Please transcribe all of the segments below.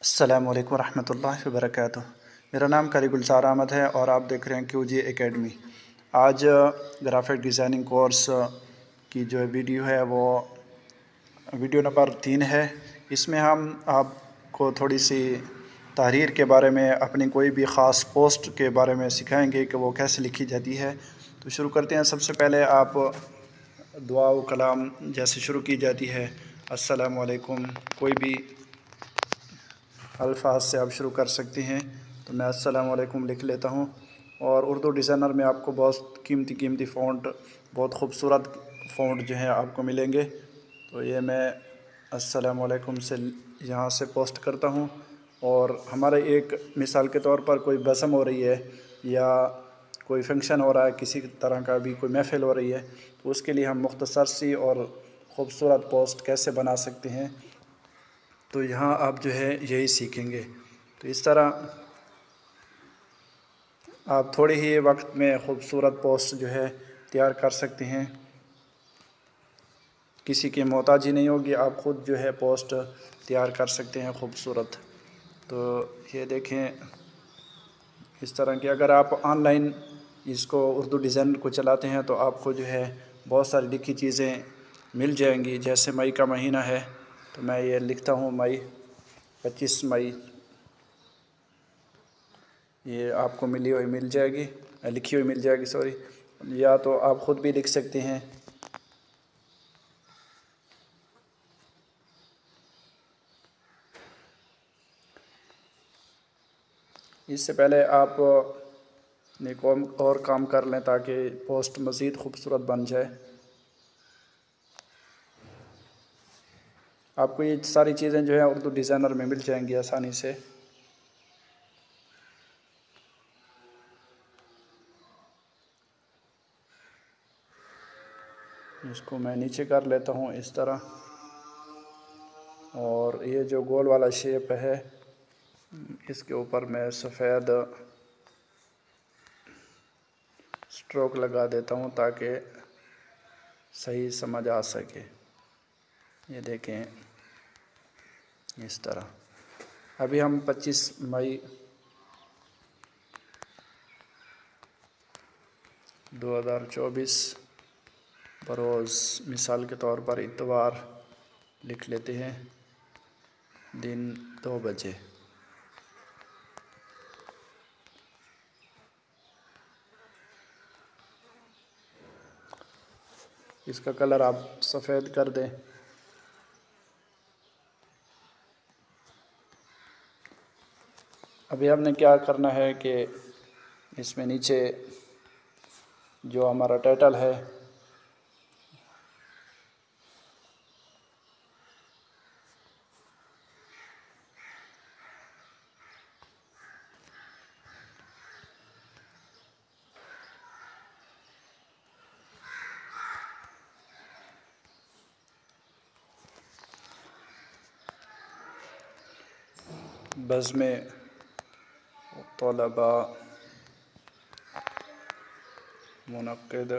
अस्सलामु अलैकुम रहमतुल्लाहि व बरकातुहू। मेरा नाम कारी गुलजार अहमद है और आप देख रहे हैं QG एकेडमी। आज ग्राफिक डिज़ाइनिंग कोर्स की जो वीडियो है वो वीडियो नंबर 3 है। इसमें हम आपको थोड़ी सी तहरीर के बारे में, अपनी कोई भी ख़ास पोस्ट के बारे में सिखाएंगे कि वो कैसे लिखी जाती है। तो शुरू करते हैं। सबसे पहले आप दुआ व कलाम जैसे शुरू की जाती है, अस्सलामु अलैकुम, कोई भी अल्फाज से आप शुरू कर सकते हैं। तो मैं अस्सलामु अलैकुम लिख लेता हूँ। और उर्दू डिज़ाइनर में आपको बहुत कीमती फ़ॉन्ट, बहुत खूबसूरत फ़ॉन्ट जो है आपको मिलेंगे। तो ये मैं अस्सलामु अलैकुम से यहाँ से पोस्ट करता हूँ। और हमारे एक मिसाल के तौर पर कोई बज़म हो रही है या कोई फंक्शन हो रहा है, किसी तरह का भी कोई महफ़िल हो रही है, तो उसके लिए हम मुख्तसर सी और ख़ूबसूरत पोस्ट कैसे बना सकते हैं, तो यहाँ आप जो है यही सीखेंगे। तो इस तरह आप थोड़े ही वक्त में ख़ूबसूरत पोस्ट जो है तैयार कर सकते हैं। किसी की मोहताजी नहीं होगी, आप ख़ुद जो है पोस्ट तैयार कर सकते हैं ख़ूबसूरत। तो ये देखें, इस तरह की अगर आप ऑनलाइन इसको उर्दू डिज़ाइन को चलाते हैं तो आपको जो है बहुत सारी लिखी चीज़ें मिल जाएंगी। जैसे मई का महीना है तो मैं ये लिखता हूँ मई, 25 मई, ये आपको लिखी हुई मिल जाएगी सॉरी। या तो आप ख़ुद भी लिख सकते हैं। इससे पहले आप एक और काम कर लें ताकि पोस्ट मज़ीद खूबसूरत बन जाए। आपको ये सारी चीज़ें जो है उर्दू डिज़ाइनर में मिल जाएंगी आसानी से। इसको मैं नीचे कर लेता हूँ इस तरह। और ये जो गोल वाला शेप है, इसके ऊपर मैं सफ़ेद स्ट्रोक लगा देता हूँ ताकि सही समझ आ सके। ये देखें इस तरह। अभी हम 25 मई 2024 बरोज़ मिसाल के तौर पर इतवार लिख लेते हैं, दिन 2 बजे। इसका कलर आप सफ़ेद कर दें। अभी हमने क्या करना है कि इसमें नीचे जो हमारा टाइटल है, बज़्म तलबा मुनक़्क़िद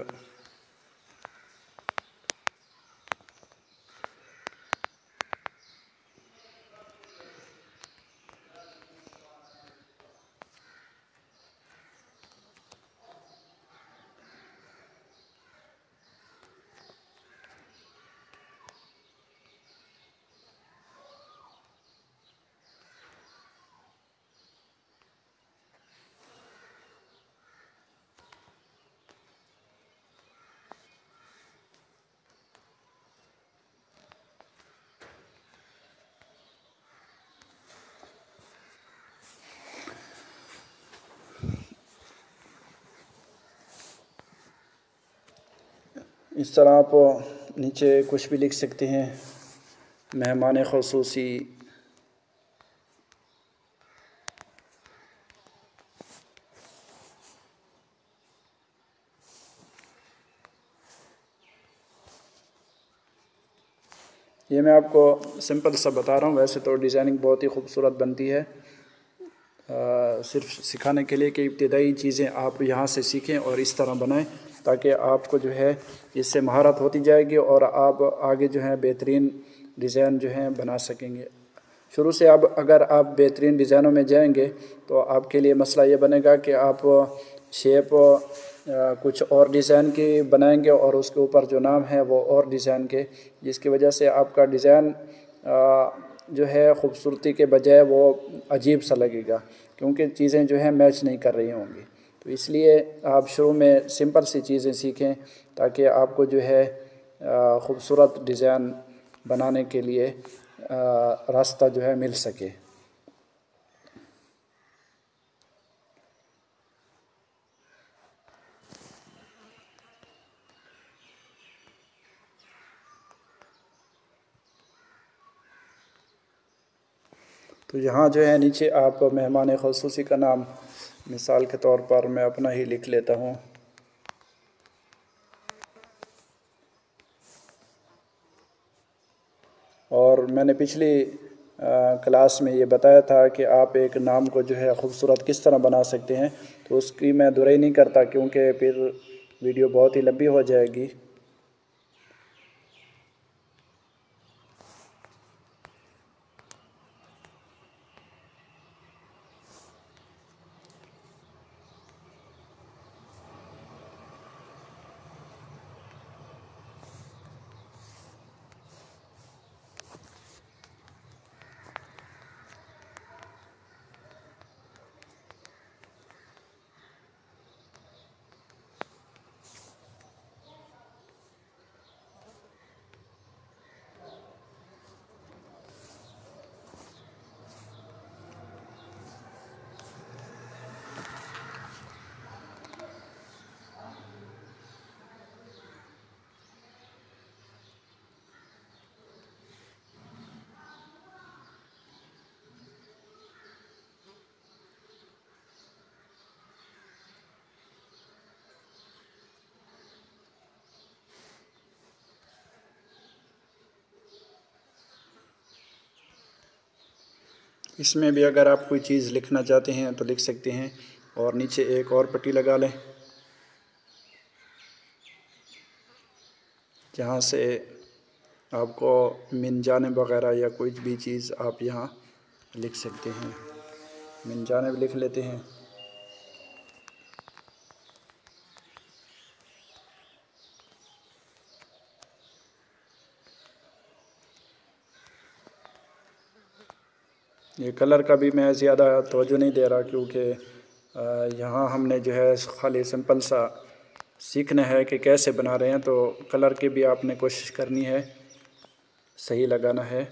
इस तरह आप नीचे कुछ भी लिख सकते हैं। मेहमान ख़ुसूसी, ये मैं आपको सिंपल सा बता रहा हूँ। वैसे तो डिज़ाइनिंग बहुत ही खूबसूरत बनती है, सिर्फ सिखाने के लिए कि इब्तिदाई चीज़ें आप यहाँ से सीखें और इस तरह बनाएं ताकि आपको जो है इससे महारत होती जाएगी और आप आगे जो है बेहतरीन डिज़ाइन जो है बना सकेंगे। शुरू से अब अगर आप बेहतरीन डिज़ाइनों में जाएंगे तो आपके लिए मसला ये बनेगा कि आप शेप कुछ और डिज़ाइन की बनाएंगे और उसके ऊपर जो नाम है वो और डिज़ाइन के, जिसकी वजह से आपका डिज़ाइन जो है ख़ूबसूरती के बजाय वो अजीब सा लगेगा, क्योंकि चीज़ें जो है मैच नहीं कर रही होंगी। तो इसलिए आप शुरू में सिंपल सी चीज़ें सीखें ताकि आपको जो है ख़ूबसूरत डिज़ाइन बनाने के लिए रास्ता जो है मिल सके। तो यहाँ जो है नीचे आप मेहमान ख़ुसूसी का नाम मिसाल के तौर पर मैं अपना ही लिख लेता हूँ। और मैंने पिछली क्लास में ये बताया था कि आप एक नाम को जो है ख़ूबसूरत किस तरह बना सकते हैं, तो उसकी मैं दुराई नहीं करता क्योंकि फिर वीडियो बहुत ही लंबी हो जाएगी। इसमें भी अगर आप कोई चीज़ लिखना चाहते हैं तो लिख सकते हैं, और नीचे एक और पट्टी लगा लें जहाँ से आपको मिन जानिब वगैरह या कोई भी चीज़ आप यहाँ लिख सकते हैं। मिन जानिब लिख लेते हैं। ये कलर का भी मैं ज़्यादा तवज्जो नहीं दे रहा क्योंकि यहाँ हमने जो है खाली सिंपल सा सीखना है कि कैसे बना रहे हैं, तो कलर की भी आपने कोशिश करनी है, सही लगाना है।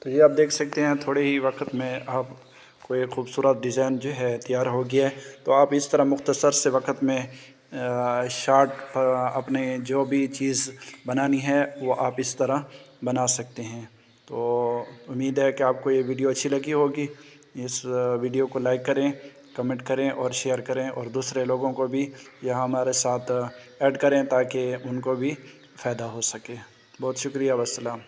तो ये आप देख सकते हैं थोड़े ही वक्त में आप कोई ख़ूबसूरत डिज़ाइन जो है तैयार हो गया है। तो आप इस तरह मुख्तसर से वक्त में शार्ट अपने जो भी चीज़ बनानी है वो आप इस तरह बना सकते हैं। तो उम्मीद है कि आपको ये वीडियो अच्छी लगी होगी। इस वीडियो को लाइक करें, कमेंट करें और शेयर करें, और दूसरे लोगों को भी यहाँ हमारे साथ ऐड करें ताकि उनको भी फ़ायदा हो सके। बहुत शुक्रिया, वस्सलाम।